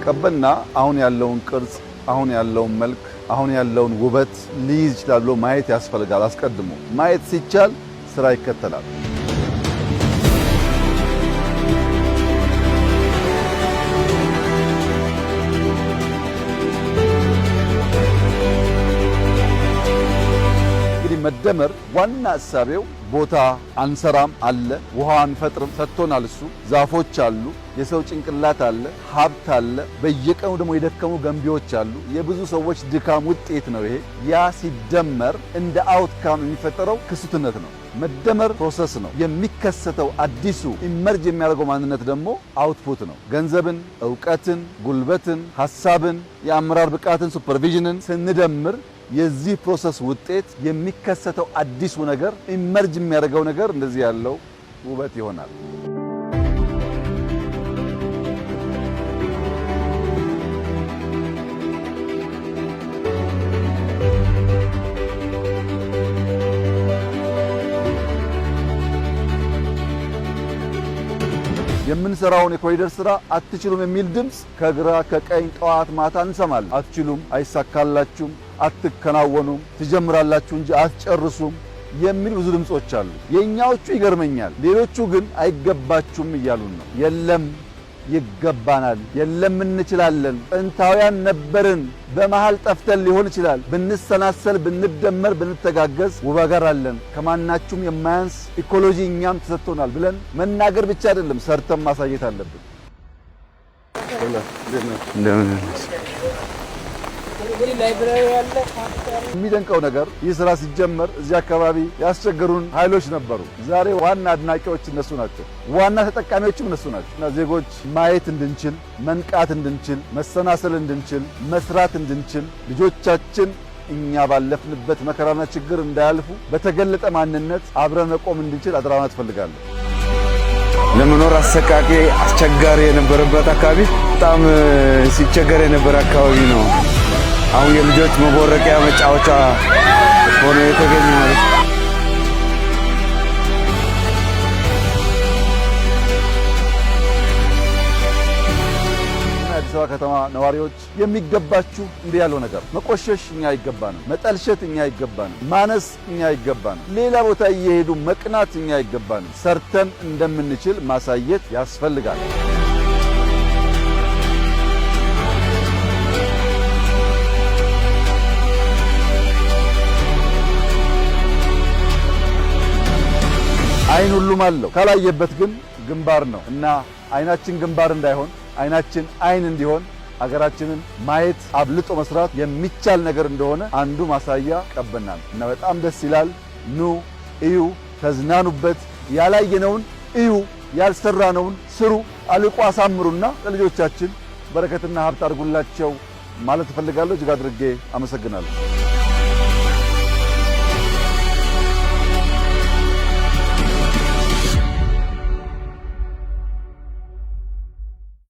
ቀበና አሁን ያለውን ቅርጽ፣ አሁን ያለውን መልክ፣ አሁን ያለውን ውበት ሊይዝ ይችላል ብሎ ማየት ያስፈልጋል። አስቀድሞ ማየት ሲቻል ስራ ይከተላል። መደመር ዋና ሐሳቤው ቦታ አንሰራም አለ፣ ውሃ አንፈጥርም ሰጥቶናል። እሱ ዛፎች አሉ፣ የሰው ጭንቅላት አለ፣ ሀብት አለ፣ በየቀኑ ደግሞ የደከሙ ገንቢዎች አሉ። የብዙ ሰዎች ድካም ውጤት ነው ይሄ። ያ ሲደመር እንደ አውትካም የሚፈጠረው ክሱትነት ነው። መደመር ፕሮሰስ ነው። የሚከሰተው አዲሱ ኢመርጅ የሚያደርገው ማንነት ደግሞ አውትፑት ነው። ገንዘብን፣ ዕውቀትን፣ ጉልበትን፣ ሐሳብን፣ የአመራር ብቃትን፣ ሱፐርቪዥንን ስንደምር የዚህ ፕሮሰስ ውጤት የሚከሰተው አዲሱ ነገር ኢመርጅ የሚያደርገው ነገር እንደዚህ ያለው ውበት ይሆናል። የምንሰራውን የኮሪደር ስራ አትችሉም የሚል ድምጽ ከግራ ከቀኝ ጠዋት ማታ እንሰማለን። አትችሉም፣ አይሳካላችሁም፣ አትከናወኑም፣ ትጀምራላችሁ እንጂ አትጨርሱም የሚሉ ብዙ ድምጾች አሉ። የኛዎቹ ይገርመኛል። ሌሎቹ ግን አይገባችሁም እያሉን ነው። የለም ይገባናል፣ የለም እንችላለን፣ ጥንታውያን ነበርን፣ በመሃል ጠፍተን ሊሆን ይችላል፣ ብንሰናሰል፣ ብንደመር፣ ብንተጋገዝ ውብ አገር አለን፣ ከማናችሁም የማያንስ ኢኮሎጂ እኛም ተሰጥቶናል ብለን መናገር ብቻ አይደለም፣ ሰርተን ማሳየት አለብን። የሚደንቀው ነገር ይህ ስራ ሲጀመር እዚህ አካባቢ ያስቸገሩን ኃይሎች ነበሩ። ዛሬ ዋና አድናቂዎች እነሱ ናቸው፣ ዋና ተጠቃሚዎችም እነሱ ናቸው። እና ዜጎች ማየት እንድንችል፣ መንቃት እንድንችል፣ መሰናሰል እንድንችል፣ መስራት እንድንችል፣ ልጆቻችን እኛ ባለፍንበት መከራና ችግር እንዳያልፉ በተገለጠ ማንነት አብረን መቆም እንድንችል አደራ ማለት እፈልጋለሁ። ለመኖር አሰቃቂ አስቸጋሪ የነበረበት አካባቢ በጣም ሲቸገር የነበረ አካባቢ ነው። አሁን የልጆች መቦረቂያ መጫወቻ ሆኖ የተገኘ ማለት ነው። አዲስ አበባ ከተማ ነዋሪዎች የሚገባችሁ እንዲህ ያለው ነገር መቆሸሽ እኛ አይገባንም፣ መጠልሸት እኛ አይገባንም፣ ማነስ እኛ አይገባንም፣ ሌላ ቦታ እየሄዱ መቅናት እኛ አይገባንም። ሰርተን እንደምንችል ማሳየት ያስፈልጋል። አይን ሁሉም አለው፣ ካላየበት ግን ግንባር ነው እና አይናችን ግንባር እንዳይሆን አይናችን አይን እንዲሆን አገራችንን ማየት አብልጦ መስራት የሚቻል ነገር እንደሆነ አንዱ ማሳያ ቀበና ነው እና በጣም ደስ ይላል። ኑ እዩ፣ ተዝናኑበት። ያላየነውን እዩ፣ ያልሰራነውን ስሩ፣ አልቆ አሳምሩና ለልጆቻችን በረከትና ሀብት አድርጉላቸው ማለት እፈልጋለሁ። እጅግ አድርጌ አመሰግናለሁ።